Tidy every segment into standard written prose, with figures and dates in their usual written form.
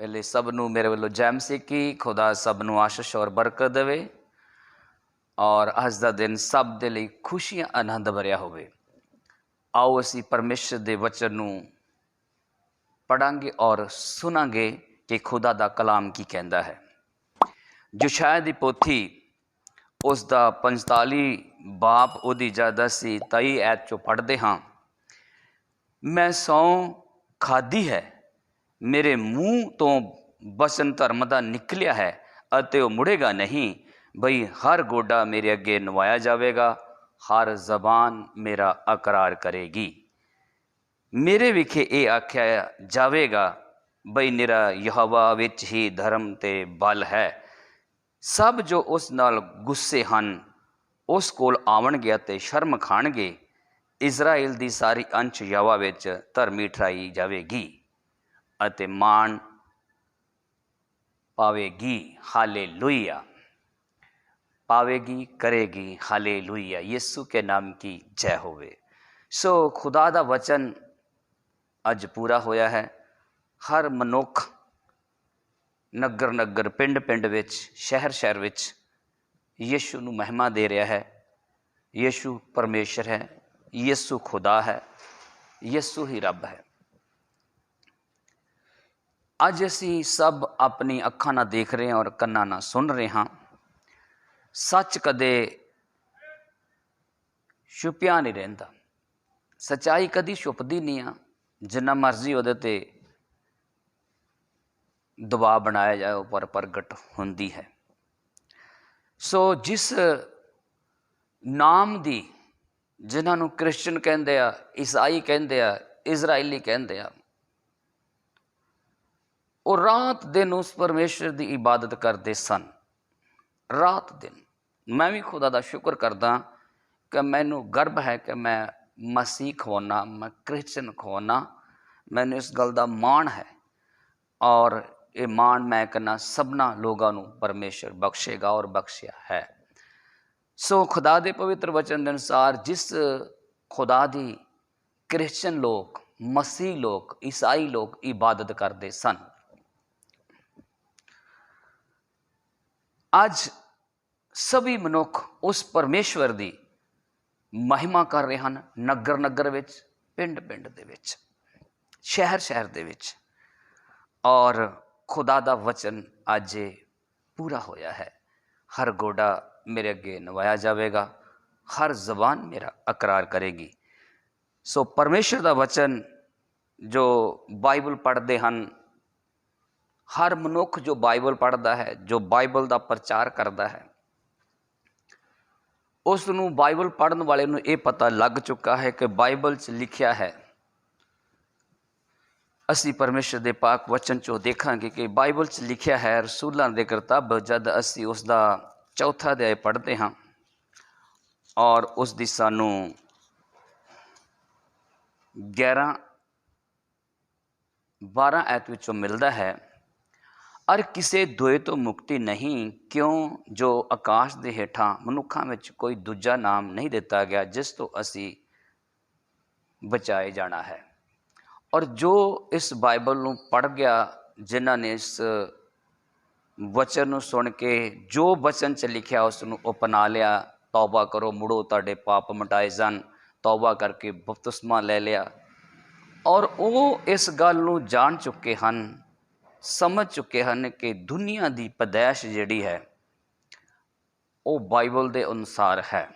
पहले सबनों मेरे वालों जय मसीह की। खुदा सबनों आशीष और बरकत देवे और अज का दिन सब दे लई खुशियां आनंद भरिया होवे। आओ असी परमेश्वर के वचन नूं पढ़ांगे और सुनांगे कि खुदा दा कलाम की कहता है। यशायाह दी पोथी उसका 45 बाप उहदी जद असी 23 ऐत चो पढ़ते हाँ। मैं सौं खाधी है, मेरे मूँह तो बचन धर्म का निकलिया है अते वो मुड़ेगा नहीं। बई हर गोडा मेरे अगे नवाया जाएगा, हर जबान मेरा अकरार करेगी। मेरे विखे ये आख्या जाएगा बई निरा यहोवा विच ही धर्म ते बल है। सब जो उस नाल गुस्से हन उस कोल आवणगे ते शर्म खाणगे। इजराइल दी सारी अंश यहोवा विच धर्मी ठहराई जाएगी अते मान पावेगी। हालेलुया। पावेगी, करेगी। हालेलुया। यीशु के नाम की जय होवे। सो खुदा दा वचन अज पूरा होया है। हर मनुख नगर नगर पिंड पिंड विच शहर शहर विच यीशु नूं महिमा दे रहा है। यीशु परमेश्वर है, यीशु खुदा है, यीशु ही रब है। अज असी सब अपनी अखां नाल देख रहे हैं और कन्नां नाल सुन रहे हाँ। सच कदे छुपिया नहीं रहिंदा, सच्चाई कदी छुपदी नहीं आ। जिन्ना मर्जी उहदे ते दबाव बनाया जाए वो पर प्रगट होंदी है। सो जिस नाम दी जिन्हां नूं क्रिश्चन कहंदे आ, ईसाई कहंदे आ, इजराइली कहंदे आ, वो रात दिन उस परमेश्वर की इबादत करते सन। रात दिन। मैं भी खुदा का शुक्र करदा कि मैनू गर्व है कि मैं मसीह खवाना, मैं क्रिश्चन खवाना। मैनू इस गल का माण है और ये माण मैं कहना सबना लोगों को परमेश्वर बख्शेगा और बख्शिया है। सो खुदा के पवित्र वचन के अनुसार जिस खुदा की क्रिश्चन लोग, मसीह लोग, ईसाई लोग इबादत करते सन, आज सभी मनुख उस परमेश्वर की महिमा कर रहे हैं। नगर नगर विच, पिंड पिंड दे विच, शहर शहर दे विच। और खुदा दा वचन अज पूरा होया है। हर गोडा मेरे अगे नवाया जाएगा, हर जबान मेरा अकरार करेगी। सो परमेश्वर दा वचन जो बाइबल पढ़ते हैं, हर मनुख जो बाइबल पढ़ता है, जो बाइबल का प्रचार करता है, उसनू बाइबल पढ़ने वाले नू ये पता लग चुका है कि बाइबल च लिखिया है। असी परमेश्वर के पाक वचन चो देखांगे कि बाइबल च लिखिया है। रसूलों के किताब जद असी उसका चौथा अध्याय पढ़ते हाँ और उसकी सानू 11-12 ऐत विचों मिलता है। और किसी दोए तो मुक्ति नहीं, क्यों जो आकाश के हेठां मनुखों में कोई दूजा नाम नहीं दिता गया जिस तो असी बचाए जाना है। और जो इस बाइबल नूं पढ़ गया, जिन्हां ने इस वचन नूं सुन के जो वचन च लिखिया उसनूं अपना लिया, तौबा करो मुड़ो तुहाडे पाप मिटाए जान, तौबा करके बपतिस्मा ले लिया और वो इस गल नूं जान चुके हैं, समझ चुके हैं कि दुनिया की पैदाइश जिहड़ी है वो बाइबल के अनुसार है।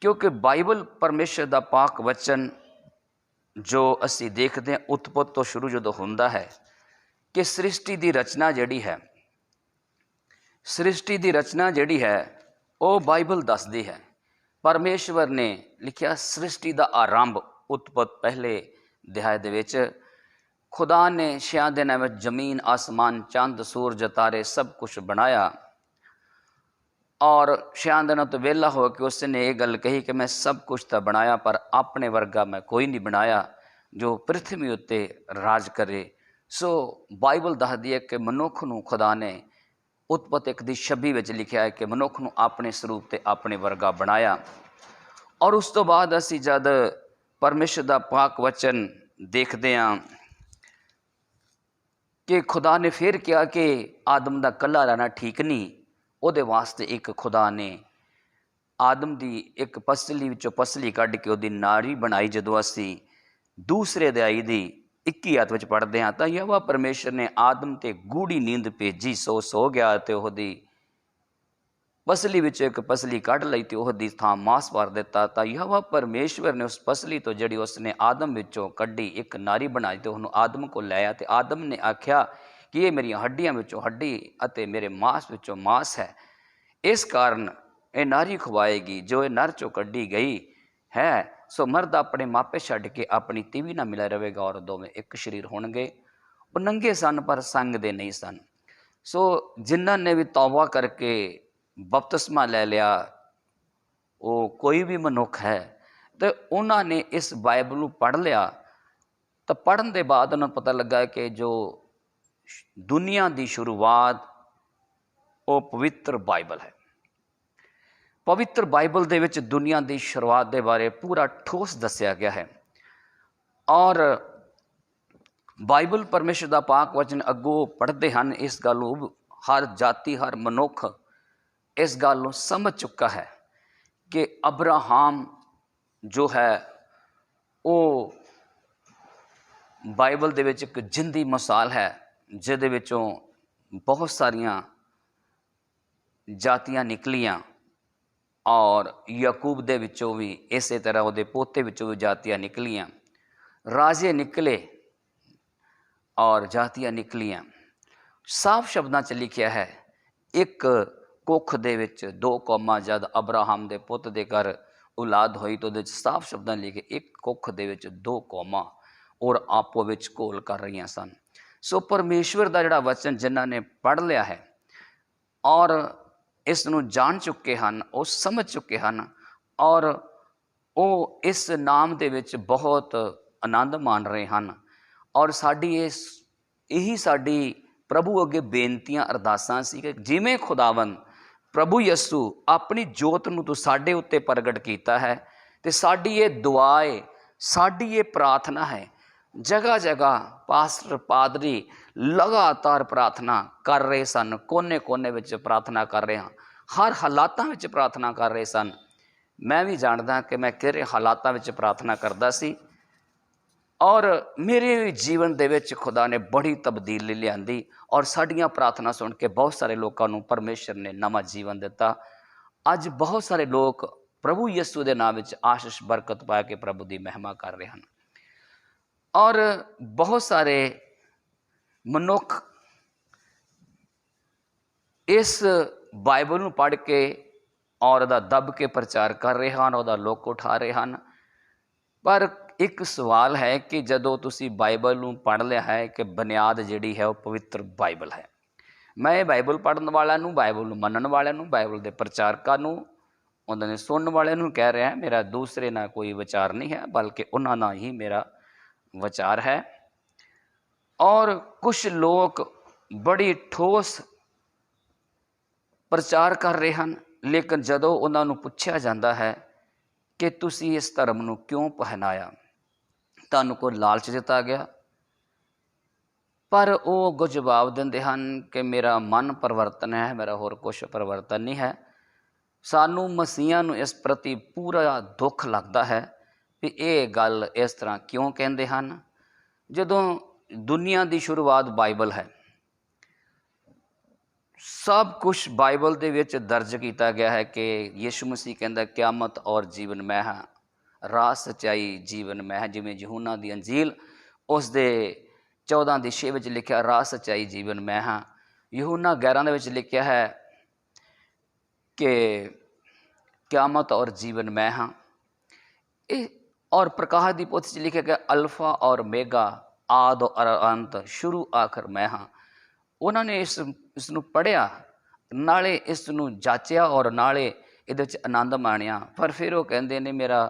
क्योंकि बाइबल परमेश्वर का पाक वचन जो असी देखते हैं उत्पत्ति तो शुरू जो होंदा है कि सृष्टि की रचना जिहड़ी है, सृष्टि की रचना जिहड़ी है वो बाइबल दसदी है। परमेश्वर ने लिखिया सृष्टि का आरंभ उत्पत्ति पहले अध्याय दे विच खुदा ने 6 दिनों में जमीन, आसमान, चंद, सूरज, तारे सब कुछ बनाया और 6 दिनों तो वेला हो के उसने ये गल कही कि मैं सब कुछ तो बनाया पर अपने वर्गा मैं कोई नहीं बनाया जो पृथ्वी उत्ते राज करे। सो बाइबल दसदी है कि मनुख नूं खुदा ने उत्पत्ति 1:26 विच लिखिया है कि मनुख नूं अपने स्वरूप ते अपने वर्गा बनाया। और उस तो बाद असी जद परमेश्वर का पाक वचन देखते हाँ कि खुदा ने फिर किया कि आदम का कला रहना ठीक नहीं, ਉਹਦੇ वास्ते एक खुदा ने आदम की एक पसली विचों पसली कढ़ के ਉਹਦੀ नारी बनाई। ਜਦੋਂ ਅਸੀਂ दूसरे अध्याय की 21 आयत ਵਿੱਚ पढ़ते हैं तो यहोवा परमेश्वर ने आदम ते गूढ़ी नींद भेजी, सो गया ਤੇ ਉਹਦੀ पसली विच एक पसली कढ़ लई ते ਉਹਦੀ ਥਾਂ मांस भर दिता। तो यहोवा परमेश्वर ने उस पसली तो जिहड़ी उसने आदम विचों कढ़ी एक नारी बनाई ते ਉਹਨੂੰ आदम को लाया। ते आदम ने आख्या कि ये मेरियां हड्डियां विचों हड्डी अते मेरे मांस विचों मांस है, इस कारण ये नारी खवाएगी जो ये नर चों कढ़ी गई है। सो मर्द अपने मापे छड्ड के अपनी तीवी नाल मिलिया रहेगा और दोवें एक शरीर होणगे। वो नंगे सन पर संग दे नहीं सन। सो जिन्हां ने भी तौबा करके बपतिस्मा ले लिया, वो कोई भी मनुख है, तो उन्होंने इस बाइबल नूं पढ़ लिया। तो पढ़न के बाद उन्होंने पता लगा कि जो दुनिया की शुरुआत वो पवित्र बाइबल है। पवित्र बाइबल दे विच दुनिया की शुरुआत के बारे पूरा ठोस दस्या गया है। और बाइबल परमेश्वर का पाक वचन अगों पढ़ते हैं, इस गल हर जाति हर मनुख इस गल को समझ चुका है कि अब्राहम जो है वो बाइबल दे विच एक जिंदी मिसाल है, जिहदे विचों बहुत सारिया जातियां निकलियां और याकूब दे विचों भी इस तरह उहदे पोते विचों भी जातियां निकलियां, राजे निकले और जातियां निकलियां। साफ शब्दां च लिखिया है, एक कुख दे विच दो कौमां जद अब्राहम दे पुत दे घर औलाद होई तो उहदे साफ शब्दां लिखे एक कुख दे विच दो कौमां और आपो विच घोल कर रही सन। सो परमेश्वर का जिहड़ा वचन जिन्हां ने पढ़ लिया है और इस नूं जान चुके हैं, वो समझ चुके हैं और वो इस नाम दे विच बहुत आनंद मान रहे हैं। और साडी यही साडी प्रभु अगे बेनतियां अरदासां सी कि जिवें खुदावन प्रभु यसू अपनी जोत नूं तूं साडे उत्ते प्रगट कीता है, ते साडी ये दुआ है, साडी ये प्रार्थना है। जगह जगह पास्टर पादरी लगातार प्रार्थना कर रहे सन, कोने कोने विच प्रार्थना कर रहे हैं, हर हालातां विच प्रार्थना कर रहे सन। मैं भी जानदा कि मैं किहड़े हालातां विच प्रार्थना करदा सी और मेरे जीवन दे विच खुदा ने बड़ी तब्दीली लियांदी और साड़ियाँ प्रार्थना सुन के बहुत सारे लोगों को परमेश्वर ने नवा जीवन दिता। अज बहुत सारे लोग प्रभु यीशु के नाम विच आशीष बरकत पा के प्रभु की महिमा कर रहे हैं। और बहुत सारे मनुख इस बाइबल नूं पढ़ के और उहदा दब के प्रचार कर रहे हैं, उहदा लुक उठा रहे हैं। पर एक सवाल है कि जदों तुसी बाइबल नूं पढ़ लिया है कि बुनियाद जिहड़ी है वो पवित्र बाइबल है। मैं बाइबल पढ़न वाला नूं, बाइबल नूं मनन वाले नूं, बाइबल के प्रचारकां नूं, उन्हां ने सुनने वाले नूं कह रहा है, मेरा दूसरे ना कोई विचार नहीं है बल्कि उन्हां नाल ही मेरा विचार है। और कुछ लोग बड़ी ठोस प्रचार कर रहे हैं, लेकिन जदों उन्हां नूं पुछया जाता है कि तुसी इस धर्म नूं क्यों पहनाया, तुहानूं कोई लालच दिता गया, पर वो अगों जवाब दिंदे हन कि मेरा मन परिवर्तन है, मेरा होर कुछ परिवर्तन नहीं है। सानू मसीहां नूं इस प्रति पूरा दुख लगता है कि ये गल इस तरह क्यों कहते हैं। जदों दुनिया की शुरुआत बाइबल है, सब कुछ बाइबल दे विच दर्ज किया गया है कि यीशु मसीह कहता क्यामत और जीवन मैं हाँ, राह सच्चाई जीवन मैं है। जिवें यूहन्ना दी अंजील उस दे 14:6 विच लिखिया राह सच्चाई जीवन मैं हाँ। यूहन्ना 11 दे विच लिखिया है कि क्यामत और जीवन मैं हाँ। और प्रकाश दी पोथी च लिखिया गया अल्फा और मेगा, आद और अंत, शुरू आखिर मैं हाँ। उन्होंने इस नूं पढ़िया, नाले इस नूं जाचिया और नाले इहदे विच आनंद माणिया, पर फिर वो कहंदे ने मेरा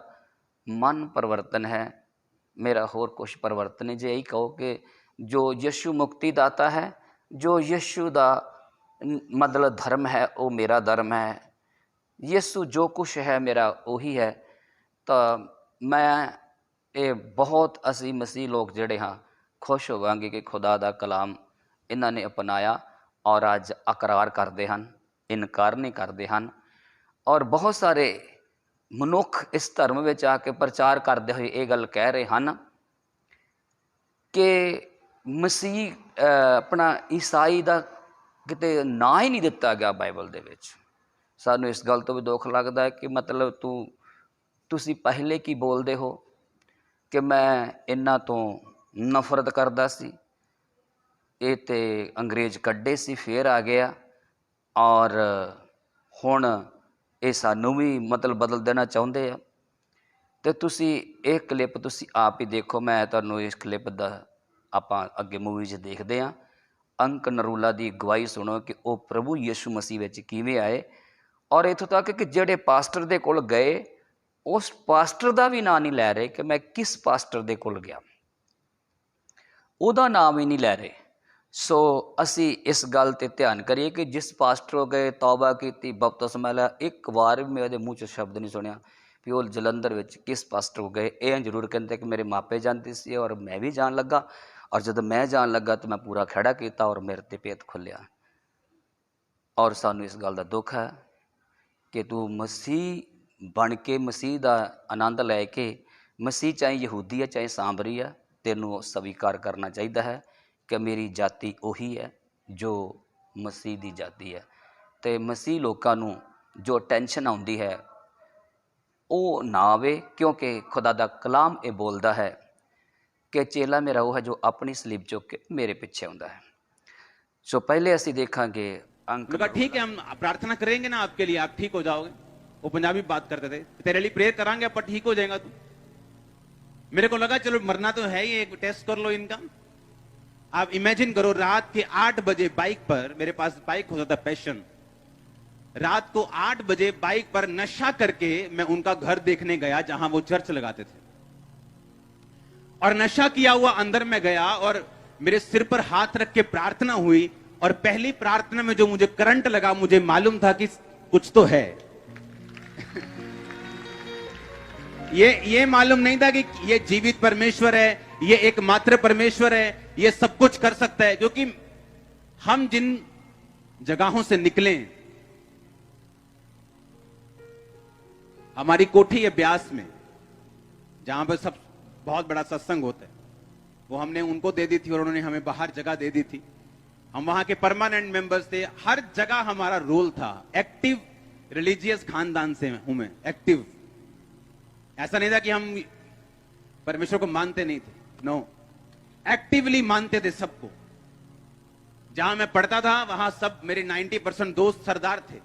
मन परिवर्तन है, मेरा होर कुछ परिवर्तन नहीं। जे यही कहो कि जो यीशु मुक्ति दाता है, जो यीशु दा मतलब धर्म है वो मेरा धर्म है, यीशु जो कुछ है मेरा वही है, तो मैं ये बहुत असी मसीह लोग जिहड़े हाँ खुश होवांगे कि खुदा दा कलाम ਇਹਨਾਂ ਨੇ ਅਪਣਾਇਆ ਔਰ ਅੱਜ ਇਕਰਾਰ ਕਰਦੇ ਹਨ, ਇਨਕਾਰ ਨਹੀਂ ਕਰਦੇ ਹਨ। ਔਰ ਬਹੁਤ ਸਾਰੇ ਮਨੁੱਖ ਇਸ ਧਰਮ ਵਿੱਚ ਆ ਕੇ ਪ੍ਰਚਾਰ ਕਰਦੇ ਹੋਏ ਇਹ ਗੱਲ ਕਹਿ ਰਹੇ ਹਨ ਕਿ ਮਸੀਹ ਆਪਣਾ ਈਸਾਈ ਦਾ ਕਿਤੇ ਨਾਂ ਹੀ ਨਹੀਂ ਦਿੱਤਾ ਗਿਆ ਬਾਈਬਲ ਦੇ ਵਿੱਚ। ਸਾਨੂੰ ਇਸ ਗੱਲ ਤੋਂ ਵੀ ਦੁੱਖ ਲੱਗਦਾ ਹੈ ਕਿ ਮਤਲਬ ਤੁਸੀਂ ਪਹਿਲੇ ਕੀ ਬੋਲਦੇ ਹੋ ਕਿ ਮੈਂ ਇਹਨਾਂ ਤੋਂ ਨਫ਼ਰਤ ਕਰਦਾ ਸੀ, ਇਹ ਤਾਂ ਅੰਗਰੇਜ਼ ਕੱਢੇ ਸੀ ਫਿਰ ਆ ਗਿਆ, ਔਰ ਹੁਣ ਇਹ ਸਾਨੂੰ ਵੀ ਮਤਲਬ ਬਦਲ ਦੇਣਾ ਚਾਹੁੰਦੇ ਆ। ਅਤੇ ਤੁਸੀਂ ਇਹ ਕਲਿੱਪ ਤੁਸੀਂ ਆਪ ਹੀ ਦੇਖੋ, ਮੈਂ ਤੁਹਾਨੂੰ ਇਸ ਕਲਿੱਪ ਦਾ ਆਪਾਂ ਅੱਗੇ ਮੂਵੀ 'ਚ ਦੇਖਦੇ ਹਾਂ। ਅੰਕ ਨਰੂਲਾ ਦੀ ਅਗਵਾਈ ਸੁਣੋ ਕਿ ਉਹ ਪ੍ਰਭੂ ਯਿਸੂ ਮਸੀਹ ਵਿੱਚ ਕਿਵੇਂ ਆਏ, ਔਰ ਇੱਥੋਂ ਤੱਕ ਕਿ ਜਿਹੜੇ ਪਾਸਟਰ ਦੇ ਕੋਲ ਗਏ ਉਸ ਪਾਸਟਰ ਦਾ ਵੀ ਨਾਂ ਨਹੀਂ ਲੈ ਰਹੇ ਕਿ ਮੈਂ ਕਿਸ ਪਾਸਟਰ ਦੇ ਕੋਲ ਗਿਆ, ਉਹਦਾ ਨਾਮ ਹੀ ਨਹੀਂ ਲੈ ਰਹੇ। ਸੋ ਅਸੀਂ ਇਸ ਗੱਲ 'ਤੇ ਧਿਆਨ ਕਰੀਏ ਕਿ ਜਿਸ ਪਾਸਟਰ ਗਏ, ਤੌਬਾ ਕੀਤੀ, ਬਪਤਿਸਮਾ ਲਿਆ, ਇੱਕ ਵਾਰ ਵੀ ਮੈਂ ਉਹਦੇ ਮੂੰਹ 'ਚ ਸ਼ਬਦ ਨਹੀਂ ਸੁਣਿਆ ਵੀ ਉਹ ਜਲੰਧਰ ਵਿੱਚ ਕਿਸ ਪਾਸਟਰ ਗਏ। ਇਹ ਜ਼ਰੂਰ ਕਹਿੰਦੇ ਕਿ ਮੇਰੇ ਮਾਪੇ ਜਾਂਦੇ ਸੀ ਔਰ ਮੈਂ ਵੀ ਜਾਣ ਲੱਗਾ, ਔਰ ਜਦੋਂ ਮੈਂ ਜਾਣ ਲੱਗਾ ਤਾਂ ਮੈਂ ਪੂਰਾ ਖਹਿੜਾ ਕੀਤਾ ਔਰ ਮੇਰੇ 'ਤੇ ਭੇਤ ਖੁੱਲ੍ਹਿਆ। ਔਰ ਸਾਨੂੰ ਇਸ ਗੱਲ ਦਾ ਦੁੱਖ ਹੈ ਕਿ ਤੂੰ ਮਸੀਹ ਬਣ ਕੇ, ਮਸੀਹ ਦਾ ਆਨੰਦ ਲੈ ਕੇ, ਮਸੀਹ ਚਾਹੇ ਯਹੂਦੀ ਹੈ ਚਾਹੇ ਸਾਮਰੀ ਹੈ, ਤੈਨੂੰ ਸਵੀਕਾਰ ਕਰਨਾ ਚਾਹੀਦਾ ਹੈ ਕਿ ਮੇਰੀ ਜਾਤੀ ਉਹੀ ਹੈ ਜੋ ਮਸੀਹ ਦੀ ਜਾਤੀ ਹੈ। ਅਤੇ ਮਸੀਹ ਲੋਕਾਂ ਨੂੰ ਜੋ ਟੈਨਸ਼ਨ ਆਉਂਦੀ ਹੈ ਉਹ ਨਾ ਆਵੇ, ਕਿਉਂਕਿ ਖੁਦਾ ਦਾ ਕਲਾਮ ਇਹ ਬੋਲਦਾ ਹੈ ਕਿ ਚੇਲਾ ਮੇਰਾ ਉਹ ਹੈ ਜੋ ਆਪਣੀ ਸਲੀਬ चुक के मेरे पीछे आंदा है। सो पहले असी देखांगे अंक। ठीक है, हम प्रार्थना करेंगे ना आपके लिए, आप ठीक हो जाओगे। वो पंजाबी बात करते थे, तेरे लिए प्रेयर करांगे, आप ठीक हो जाएगा तू। मेरे को लगा चलो मरना तो है ही, एक टेस्ट कर लो इनका। आप इमेजिन करो, रात के 8 बजे बाइक पर, मेरे पास बाइक होता था पैशन, रात को 8 बजे बाइक पर नशा करके मैं उनका घर देखने गया जहां वो चर्च लगाते थे, और नशा किया हुआ अंदर में गया और मेरे सिर पर हाथ रख के प्रार्थना हुई, और पहली प्रार्थना में जो मुझे करंट लगा, मुझे मालूम था कि कुछ तो है। ये मालूम नहीं था कि ये जीवित परमेश्वर है, ये एकमात्र परमेश्वर है, ये सब कुछ कर सकता है। क्योंकि हम जिन जगहों से निकले, हमारी कोठी है ब्यास में जहां पर सब बहुत बड़ा सत्संग होता है, वो हमने उनको दे दी थी और उन्होंने हमें बाहर जगह दे दी थी। हम वहां के परमानेंट मेंबर्स थे, हर जगह हमारा रोल था। एक्टिव रिलीजियस खानदान से हूं मैं, एक्टिव। ऐसा नहीं था कि हम परमेश्वर को मानते नहीं थे, नो, एक्टिवली मानते थे सबको। जहां मैं पढ़ता था वहां सब मेरे 90% दोस्त सरदार थे,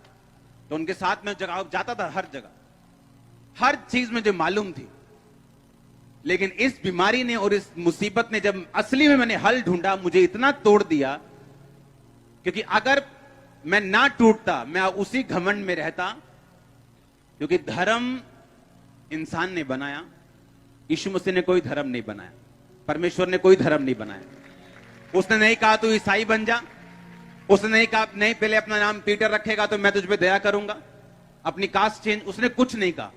तो उनके साथ में जगह जाता था, हर जगह, हर चीज मुझे मालूम थी। लेकिन इस बीमारी ने और इस मुसीबत ने, जब असली में मैंने हल ढूंढा, मुझे इतना तोड़ दिया, क्योंकि अगर मैं ना टूटता, मैं उसी घमंड में रहता। क्योंकि धर्म इंसान ने बनाया, यीशु मसीह ने कोई धर्म नहीं बनाया, परमेश्वर ने कोई धर्म नहीं बनाया। उसने नहीं कहा तू ईसाई बन जा, उसने नहीं कहा नहीं पहले अपना नाम पीटर रखेगा तो मैं तुझ पे दया करूंगा, अपनी कास्ट चेंज, उसने कुछ नहीं कहा।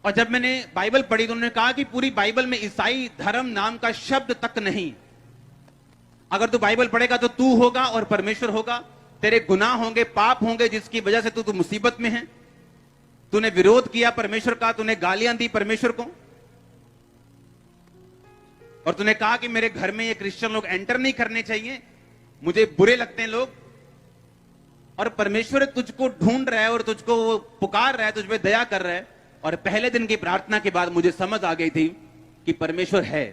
और जब मैंने बाइबल पढ़ी तो उन्होंने कहा कि पूरी बाइबल में ईसाई धर्म नाम का शब्द तक नहीं। अगर तू बाइबल पढ़ेगा तो तू होगा और परमेश्वर होगा, तेरे गुनाह होंगे, पाप होंगे, जिसकी वजह से तू मुसीबत में है। तूने विरोध किया परमेश्वर का, तूने गालियां दी परमेश्वर को, और तूने कहा कि मेरे घर में ये क्रिश्चियन लोग एंटर नहीं करने चाहिए, मुझे बुरे लगते हैं लोग। और परमेश्वर तुझको ढूंढ रहा है और तुझको वो पुकार रहा है, तुझ पे दया कर रहा है। और पहले दिन की प्रार्थना के बाद मुझे समझ आ गई थी कि परमेश्वर है।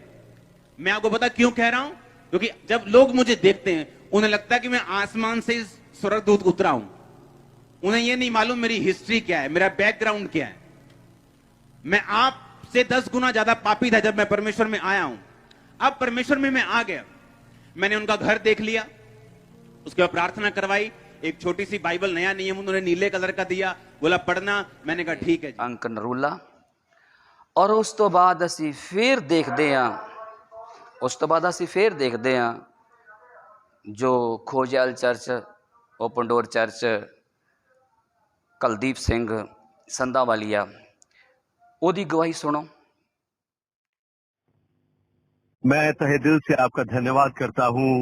मैं आपको पता क्यों कह रहा हूं? क्योंकि जब लोग मुझे देखते हैं उन्हें लगता है कि मैं आसमान से स्वर्गदूत उतरा हूं। उन्हें यह नहीं मालूम मेरी हिस्ट्री क्या है, मेरा बैकग्राउंड क्या है। मैं आपसे 10 गुना ज्यादा पापी था जब मैं परमेश्वर में आया हूं। अब परमेश्वर में मैं आ गया, मैंने उनका घर देख लिया, उसके बाद प्रार्थना करवाई। एक छोटी सी बाइबल, नया नियम उन्होंने नीले कलर का दिया, बोला पढ़ना, मैंने कहा ठीक है। अंक नरूला। और उस तो बाद असी फिर देखते हैं, उस तो बाद असी फिर देखते हैं जो खोजयाल church, open door church, Kuldeep Singh Sandha Walia, ओदी गवाही सुनो। मैं तहे दिल से आपका धन्यवाद करता हूं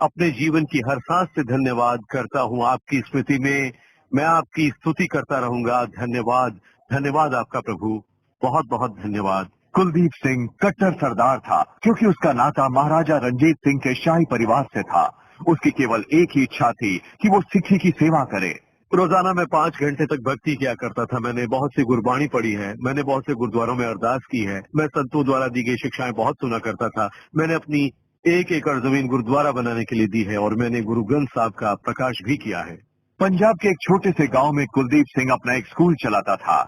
अपने जीवन की हर सांस से धन्यवाद करता हूँ आपकी स्मृति में। मैं आपकी स्तुति करता रहूंगा। धन्यवाद, धन्यवाद आपका प्रभु, बहुत बहुत धन्यवाद। कुलदीप सिंह कट्टर सरदार था, क्योंकि उसका नाता महाराजा रंजीत सिंह के शाही परिवार से था। उसकी केवल एक ही इच्छा थी कि वो सिक्खी की सेवा करे। रोजाना मैं 5 घंटे तक भक्ति किया करता था। मैंने बहुत सी गुरबाणी पढ़ी है, मैंने बहुत से गुरुद्वारों में अरदास की है, मैं संतों द्वारा दी गई शिक्षाएं बहुत सुना करता था। मैंने अपनी 1 एकड़ जमीन गुरुद्वारा बनाने के लिए दी है और मैंने गुरु ग्रंथ साहब का प्रकाश भी किया है। पंजाब के एक छोटे से गांव में कुलदीप सिंह अपना एक स्कूल चलाता था।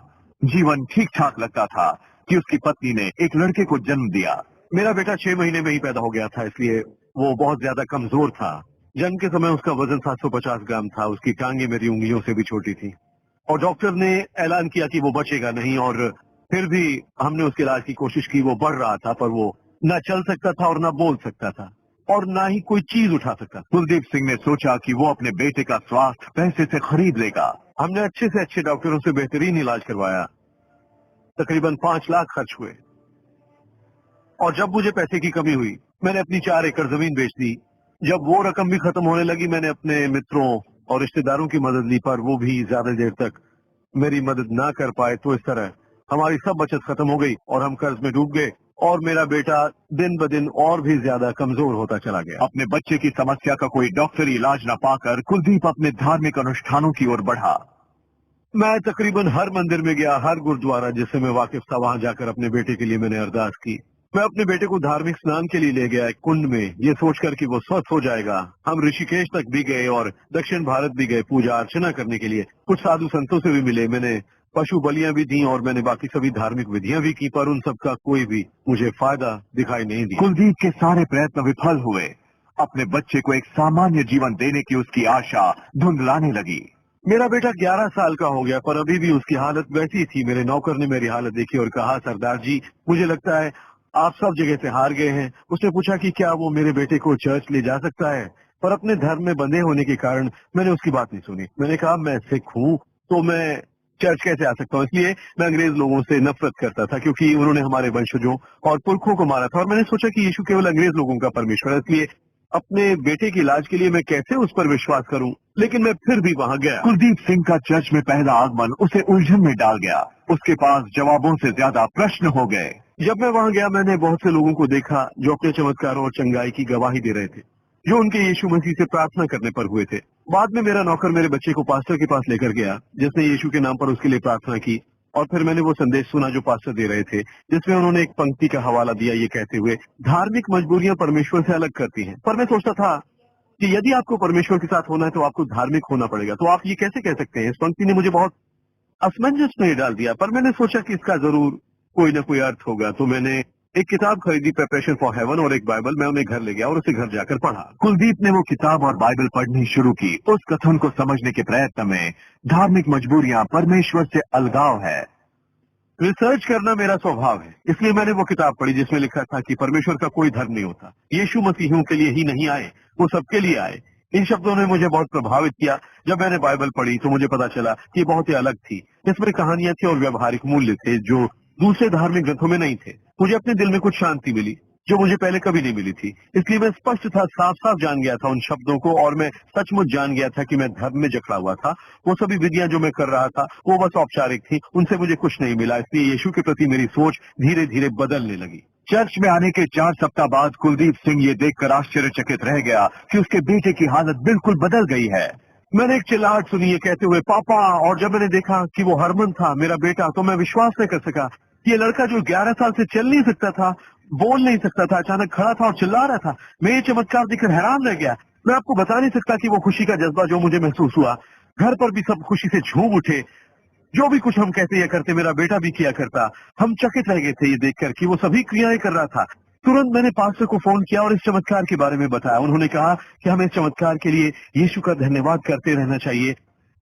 जीवन ठीक ठाक लगता था कि उसकी पत्नी ने एक लड़के को जन्म दिया। मेरा बेटा 6 महीने में ही पैदा हो गया था, इसलिए वो बहुत ज्यादा कमजोर था। जन्म के समय उसका वजन 750 ग्राम था। उसकी टांगे मेरी उंगलियों से भी छोटी थी और डॉक्टर ने ऐलान किया कि वो बचेगा नहीं। और फिर भी हमने उसके इलाज की कोशिश की। वो बढ़ रहा था, पर वो न चल सकता था और न बोल सकता था और ना ही कोई चीज उठा सकता। कुलदीप सिंह ने सोचा कि वो अपने बेटे का स्वास्थ्य पैसे से खरीद लेगा। हमने अच्छे से अच्छे डॉक्टरों से बेहतरीन इलाज करवाया। तकरीबन 5 लाख खर्च हुए और जब मुझे पैसे की कमी हुई, मैंने अपनी 4 एकड़ जमीन बेच दी। जब वो रकम भी खत्म होने लगी, मैंने अपने मित्रों और रिश्तेदारों की मदद ली, पर वो भी ज्यादा देर तक मेरी मदद ना कर पाए। तो इस तरह हमारी सब बचत खत्म हो गई और हम कर्ज में डूब गए और मेरा बेटा दिन ब दिन और भी ज्यादा कमजोर होता चला गया। अपने बच्चे की समस्या का कोई डॉक्टरी इलाज न पाकर कुलदीप अपने धार्मिक अनुष्ठानों की ओर बढ़ा। मैं तकरीबन हर मंदिर में गया, हर गुरुद्वारा जिससे मैं वाकिफ था, वहां जाकर अपने बेटे के लिए मैंने अरदास की। मैं अपने बेटे को धार्मिक स्नान के लिए ले गया एक कुंड में, ये सोचकर कि वो स्वस्थ हो जाएगा। हम ऋषिकेश तक भी गए और दक्षिण भारत भी गए पूजा अर्चना करने के लिए। कुछ साधु संतों से भी मिले, मैंने पशु बलियां भी दी और मैंने बाकी सभी धार्मिक विधियां भी की, पर उन सबका कोई भी मुझे फायदा दिखाई नहीं दिया। कुलदीप के सारे प्रयत्न विफल हुए। अपने बच्चे को एक सामान्य जीवन देने की उसकी आशा धुंधलाने लगी। मेरा बेटा 11 साल का हो गया, पर अभी भी उसकी हालत वैसी थी। मेरे नौकर ने मेरी हालत देखी और कहा, सरदार जी, मुझे लगता है आप सब जगह से हार गए हैं। उसने पूछा कि क्या वो मेरे बेटे को चर्च ले जा सकता है, पर अपने धर्म में बंधे होने के कारण मैंने उसकी बात नहीं सुनी। मैंने कहा, मैं सिख हूँ तो मैं चर्च कैसे आ सकता हूँ। इसलिए मैं अंग्रेज लोगों से नफरत करता था, क्योंकि उन्होंने हमारे वंशजों और पुरखों को मारा था। और मैंने सोचा कि यीशु केवल अंग्रेज लोगों का परमेश्वर है, इसलिए अपने बेटे के इलाज के लिए मैं कैसे उस पर विश्वास करूं। लेकिन मैं फिर भी वहां गया। कुलदीप सिंह का चर्च में पहला आगमन उसे उलझन में डाल गया। उसके पास जवाबों से ज्यादा प्रश्न हो गए। जब मैं वहां गया, मैंने बहुत से लोगों को देखा जो अपने चमत्कारों और चंगाई की गवाही दे रहे थे, जो उनके यीशु मसीह से प्रार्थना करने पर हुए थे। बाद में मेरा नौकर मेरे बच्चे को पास्टर के पास लेकर गया, जिसने यीशु के नाम पर उसके लिए प्रार्थना की। और फिर मैंने वो संदेश सुना जो पास्टर दे रहे थे, जिसमें उन्होंने एक पंक्ति का हवाला दिया, ये कहते हुए, धार्मिक मजबूरियां परमेश्वर से अलग करती हैं। पर मैं सोचता था कि यदि आपको परमेश्वर के साथ होना है तो आपको धार्मिक होना पड़ेगा। तो आप ये कैसे कह सकते हैं? इस पंक्ति ने मुझे बहुत असमंजस में डाल दिया, पर मैंने सोचा कि इसका जरूर कोई ना कोई अर्थ होगा। तो मैंने एक किताब खरीदी, प्रिपरेशन फॉर हेवन, और एक बाइबल। मैं उन्हें घर ले गया और उसे घर जाकर पढ़ा। कुलदीप ने वो किताब और बाइबल पढ़नी शुरू की। उस कथन को समझने के प्रयत्न में धार्मिक मजबूरियां परमेश्वर से अलगाव है। रिसर्च करना मेरा स्वभाव है, इसलिए मैंने वो किताब पढ़ी जिसमें लिखा था कि परमेश्वर का कोई धर्म नहीं होता, यीशु मसीहियों के लिए ही नहीं आए, वो सबके लिए आए। इन शब्दों ने मुझे बहुत प्रभावित किया। जब मैंने बाइबल पढ़ी तो मुझे पता चला कि ये बहुत ही अलग थी। इसमें कहानियां थी और व्यवहारिक मूल्य थे जो दूसरे धार्मिक ग्रंथों में नहीं थे। मुझे अपने दिल में कुछ शांति मिली जो मुझे पहले कभी नहीं मिली थी। इसलिए मैं स्पष्ट था, साफ साफ जान गया था उन शब्दों को, और मैं सचमुच जान गया था कि मैं धर्म में जकड़ा हुआ था। वो सभी विधियां जो मैं कर रहा था वो बस औपचारिक थी, उनसे मुझे कुछ नहीं मिला। इसलिए यीशु के प्रति मेरी सोच धीरे धीरे बदलने लगी। चर्च में आने के 4 सप्ताह बाद कुलदीप सिंह ये देखकर आश्चर्यचकित रह गया कि उसके बेटे की हालत बिल्कुल बदल गई है। मैंने एक चिल्लाहट सुनी, ये कहते हुए, पापा। और जब मैंने देखा कि वो हरमन था, मेरा बेटा, तो मैं विश्वास नहीं कर सका कि ये लड़का जो 11 साल से चल नहीं सकता था, बोल नहीं सकता था, अचानक खड़ा था और चिल्ला रहा था। मैं ये चमत्कार देखकर हैरान रह गया। मैं आपको बता नहीं सकता कि वो खुशी का जज्बा जो मुझे महसूस हुआ। घर पर भी सब खुशी से झूम उठे। जो भी कुछ हम कहते या करते मेरा बेटा भी किया करता। हम चकित रह गए थे ये देखकर कि वो सभी क्रियाएं कर रहा था। तुरंत मैंने पास्टर को फोन किया और इस चमत्कार के बारे में बताया। उन्होंने कहा कि हमें इस चमत्कार के लिए यीशु का धन्यवाद करते रहना चाहिए,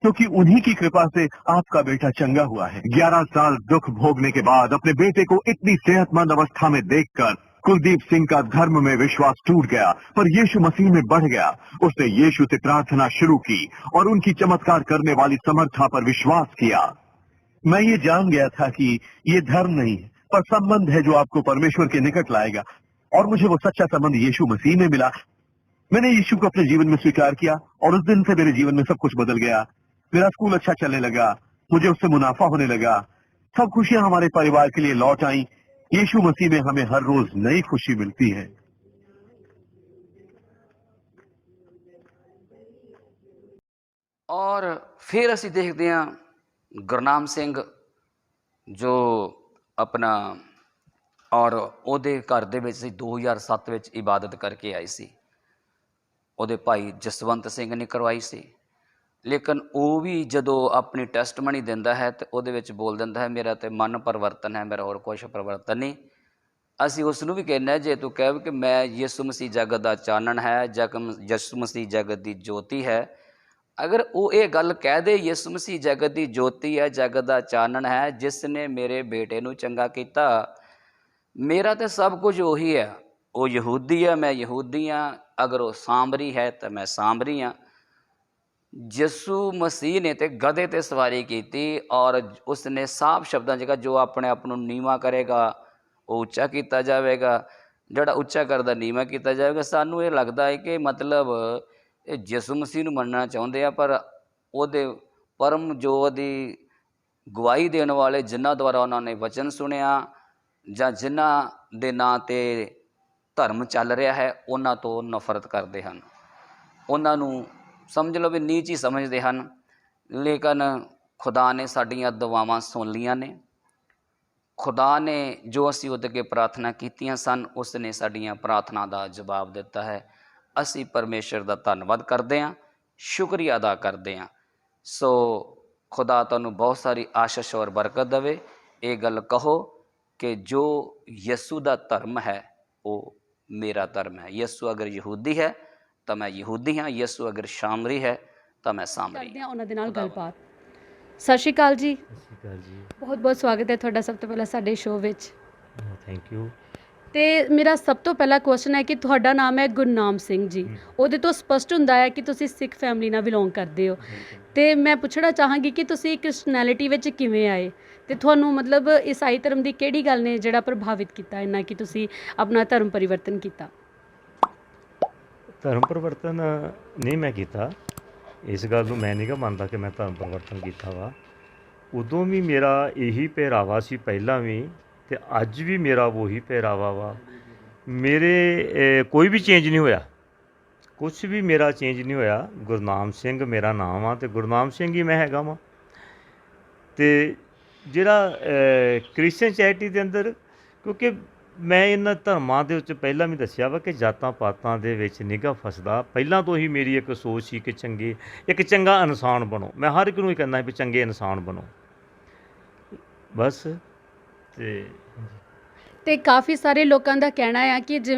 क्योंकि उन्हीं की कृपा से आपका बेटा चंगा हुआ है। 11 साल दुख भोगने के बाद अपने बेटे को इतनी सेहतमंद अवस्था में देखकर कुलदीप सिंह का धर्म में विश्वास टूट गया, पर यीशु मसीह में बढ़ गया। उसने यीशु से प्रार्थना शुरू की और उनकी चमत्कार करने वाली समर्था पर विश्वास किया। मैं ये जान गया था कि ये धर्म नहीं है, पर संबंध है जो आपको परमेश्वर के निकट लाएगा। और मुझे वो सच्चा संबंध यीशु मसीह में मिला। मैंने यीशु को अपने जीवन में स्वीकार किया और उस दिन से मेरे जीवन में सब कुछ बदल गया। मेरा स्कूल अच्छा चलने लगा, मुझे उससे मुनाफा होने लगा, सब खुशियां हमारे परिवार के लिए लौट आई। यीशु मसीह में हमें हर रोज नई खुशी मिलती है। ਔਰ ਫਿਰ ਅਸੀਂ ਦੇਖਦੇ ਹਾਂ ਗੁਰਨਾਮ ਸਿੰਘ ਜੋ ਆਪਣਾ ਔਰ ਉਹਦੇ ਘਰ ਦੇ ਵਿੱਚ ਅਸੀਂ 2007 ਵਿੱਚ ਇਬਾਦਤ ਕਰਕੇ ਆਏ ਸੀ। ਉਹਦੇ ਭਾਈ ਜਸਵੰਤ ਸਿੰਘ ਨੇ ਕਰਵਾਈ ਸੀ। ਲੇਕਿਨ ਉਹ ਵੀ ਜਦੋਂ ਆਪਣੀ ਟੈਸਟਮਨੀ ਦਿੰਦਾ ਹੈ ਤੇ ਉਹਦੇ ਵਿੱਚ ਬੋਲ ਦਿੰਦਾ ਹੈ ਮੇਰਾ ਤੇ ਮਨ ਪਰਿਵਰਤਨ ਹੈ, ਮੇਰਾ ਹੋਰ ਕੁਛ ਪਰਿਵਰਤਨ ਨਹੀਂ। ਅਸੀਂ ਉਸ ਨੂੰ ਵੀ ਕਹਿੰਦੇ ਜੇ ਤੂੰ ਕਹੇ ਕਿ ਮੈਂ ਯਿਸੂ ਮਸੀਹ ਜਗਤ ਦਾ ਚਾਨਣ ਹੈ, ਯਿਸੂ ਮਸੀਹ ਜਗਤ ਦੀ ਜੋਤੀ ਹੈ, ਅਗਰ ਉਹ ਇਹ ਗੱਲ ਕਹਿ ਦੇ ਯਿਸੂ ਮਸੀਹ ਜਗਤ ਦੀ ਜੋਤੀ ਹੈ, ਜਗਤ ਦਾ ਚਾਨਣ ਹੈ, ਜਿਸ ਨੇ ਮੇਰੇ ਬੇਟੇ ਨੂੰ ਚੰਗਾ ਕੀਤਾ, ਮੇਰਾ ਤਾਂ ਸਭ ਕੁਝ ਉਹੀ ਹੈ। ਉਹ ਯਹੂਦੀ ਹੈ, ਮੈਂ ਯਹੂਦੀ ਹਾਂ। ਅਗਰ ਉਹ ਸਾਮਰੀ ਹੈ ਤਾਂ ਮੈਂ ਸਾਮਰੀ ਹਾਂ। ਯਿਸੂ ਮਸੀਹ ਨੇ ਤਾਂ ਗਧੇ 'ਤੇ ਸਵਾਰੀ ਕੀਤੀ ਔਰ ਉਸ ਨੇ ਸਾਫ਼ ਸ਼ਬਦਾਂ 'ਚ ਕਿਹਾ ਜੋ ਆਪਣੇ ਆਪ ਨੂੰ ਨੀਵਾਂ ਕਰੇਗਾ ਉਹ ਉੱਚਾ ਕੀਤਾ ਜਾਵੇਗਾ, ਜਿਹੜਾ ਉੱਚਾ ਕਰਦਾ ਨੀਵਾਂ ਕੀਤਾ ਜਾਵੇਗਾ। ਸਾਨੂੰ ਇਹ ਲੱਗਦਾ ਹੈ ਕਿ ਮਤਲਬ ਇਹ ਯਿਸੂ ਮਸੀਹ ਨੂੰ ਮੰਨਣਾ ਚਾਹੁੰਦੇ ਆ, ਪਰ ਉਹਦੇ ਪਰਮ ਜੋ ਉਹਦੀ ਗਵਾਹੀ ਦੇਣ ਵਾਲੇ ਜਿਨ੍ਹਾਂ ਦੁਆਰਾ ਉਹਨਾਂ ਨੇ ਵਚਨ ਸੁਣਿਆ ਜਾਂ ਜਿਨ੍ਹਾਂ ਦੇ ਨਾਂ 'ਤੇ ਧਰਮ ਚੱਲ ਰਿਹਾ ਹੈ, ਉਹਨਾਂ ਤੋਂ ਨਫ਼ਰਤ ਕਰਦੇ ਹਨ, ਉਹਨਾਂ ਨੂੰ ਸਮਝ ਲਓ ਵੀ ਨੀਚ ਹੀ ਸਮਝਦੇ ਹਨ। ਲੇਕਿਨ ਖੁਦਾ ਨੇ ਸਾਡੀਆਂ ਦੁਆਵਾਂ ਸੁਣ ਲਈਆਂ ਨੇ। ਖੁਦਾ ਨੇ ਜੋ ਅਸੀਂ ਉਹਦੇ ਅੱਗੇ ਪ੍ਰਾਰਥਨਾ ਕੀਤੀਆਂ ਸਨ, ਉਸ ਨੇ ਸਾਡੀਆਂ ਪ੍ਰਾਰਥਨਾ ਦਾ ਜਵਾਬ ਦਿੱਤਾ ਹੈ। ਅਸੀਂ ਪਰਮੇਸ਼ਰ ਦਾ ਧੰਨਵਾਦ ਕਰਦੇ ਹਾਂ, ਸ਼ੁਕਰੀਆ ਅਦਾ ਕਰਦੇ ਹਾਂ। ਸੋ ਖੁਦਾ ਤੁਹਾਨੂੰ ਬਹੁਤ ਸਾਰੀ ਆਸ਼ੀਸ਼ ਔਰ ਬਰਕਤ ਦੇਵੇ। ਇਹ ਗੱਲ ਕਹੋ ਕਿ ਜੋ ਯਿਸੂ ਦਾ ਧਰਮ ਹੈ ਉਹ ਮੇਰਾ ਧਰਮ ਹੈ। ਯਿਸੂ ਅਗਰ ਯਹੂਦੀ ਹੈ ਤਾਂ ਮੈਂ ਯਹੂਦੀ ਹਾਂ, ਯਿਸੂ ਅਗਰ ਸਾਮਰੀ ਹੈ ਤਾਂ ਮੈਂ ਸਾਮਰੀ ਕਰਦੇ ਹਾਂ ਉਹਨਾਂ ਦੇ ਨਾਲ ਗੱਲਬਾਤ। ਸਤਿ ਸ਼੍ਰੀ ਅਕਾਲ ਜੀ। ਸਤਿ ਸ਼੍ਰੀ ਅਕਾਲ ਜੀ। ਬਹੁਤ ਬਹੁਤ ਸਵਾਗਤ ਹੈ ਤੁਹਾਡਾ ਸਭ ਤੋਂ ਪਹਿਲਾਂ ਸਾਡੇ ਸ਼ੋਅ ਵਿੱਚ। Thank you. ਤੇ ਮੇਰਾ ਸਭ ਤੋਂ ਪਹਿਲਾ ਕੁਐਸਚਨ ਹੈ ਕਿ ਤੁਹਾਡਾ ਨਾਮ ਹੈ ਗੁਰਨਾਮ ਸਿੰਘ ਜੀ। ਉਹਦੇ ਤੋਂ ਸਪਸ਼ਟ ਹੁੰਦਾ ਹੈ ਕਿ ਤੁਸੀਂ ਸਿੱਖ ਫੈਮਿਲੀ ਨਾਲ ਬਿਲੋਂਗ ਕਰਦੇ ਹੋ। ਤੇ ਮੈਂ ਪੁੱਛਣਾ ਚਾਹਾਂਗੀ ਕਿ ਤੁਸੀਂ ਕ੍ਰਿਸਚਨੈਲਿਟੀ ਵਿੱਚ ਕਿਵੇਂ ਆਏ ਤੇ ਤੁਹਾਨੂੰ ਮਤਲਬ ਈਸਾਈ ਧਰਮ ਦੀ ਕਿਹੜੀ ਗੱਲ ਨੇ ਜਿਹੜਾ ਪ੍ਰਭਾਵਿਤ ਕੀਤਾ ਇੰਨਾ ਕਿ ਤੁਸੀਂ ਆਪਣਾ ਧਰਮ ਪਰਿਵਰਤਨ ਕੀਤਾ? ਧਰਮ ਪਰਿਵਰਤਨ ਨਹੀਂ ਮੈਂ ਕੀਤਾ, ਇਸ ਗੱਲ ਨੂੰ ਮੈਂ ਨਹੀਂ ਗਾ ਮੰਨਦਾ ਕਿ ਮੈਂ ਧਰਮ ਪਰਿਵਰਤਨ ਕੀਤਾ ਵਾ। ਉਦੋਂ ਵੀ ਮੇਰਾ ਇਹੀ ਪਹਿਰਾਵਾ ਸੀ ਪਹਿਲਾਂ ਵੀ, ਅਤੇ ਅੱਜ ਵੀ ਮੇਰਾ ਉਹੀ ਪਹਿਰਾਵਾ ਵਾ। ਮੇਰੇ ਕੋਈ ਵੀ ਚੇਂਜ ਨਹੀਂ ਹੋਇਆ, ਕੁਛ ਵੀ ਮੇਰਾ ਚੇਂਜ ਨਹੀਂ ਹੋਇਆ। ਗੁਰਨਾਮ ਸਿੰਘ ਮੇਰਾ ਨਾਮ ਆ ਅਤੇ ਗੁਰਨਾਮ ਸਿੰਘ ਹੀ ਮੈਂ ਹੈਗਾ ਵਾਂ। ਅਤੇ ਜਿਹੜਾ ਕ੍ਰਿਸਚਨ ਚੈਰਿਟੀ ਦੇ ਅੰਦਰ, ਕਿਉਂਕਿ ਮੈਂ ਇਹਨਾਂ ਧਰਮਾਂ ਦੇ ਵਿੱਚ ਪਹਿਲਾਂ ਵੀ ਦੱਸਿਆ ਵਾ ਕਿ ਜਾਤਾਂ ਪਾਤਾਂ ਦੇ ਵਿੱਚ ਨਿੱਘਾ ਫਸਦਾ। ਪਹਿਲਾਂ ਤੋਂ ਹੀ ਮੇਰੀ ਇੱਕ ਸੋਚ ਸੀ ਕਿ ਇੱਕ ਚੰਗਾ ਇਨਸਾਨ ਬਣੋ। ਮੈਂ ਹਰ ਇੱਕ ਨੂੰ ਹੀ ਕਹਿੰਦਾ ਵੀ ਚੰਗੇ ਇਨਸਾਨ ਬਣੋ ਬਸ। ਤੇ ਕਾਫੀ ਸਾਰੇ ਲੋਕਾਂ ਦਾ ਕਹਿਣਾ ਆ ਕਿ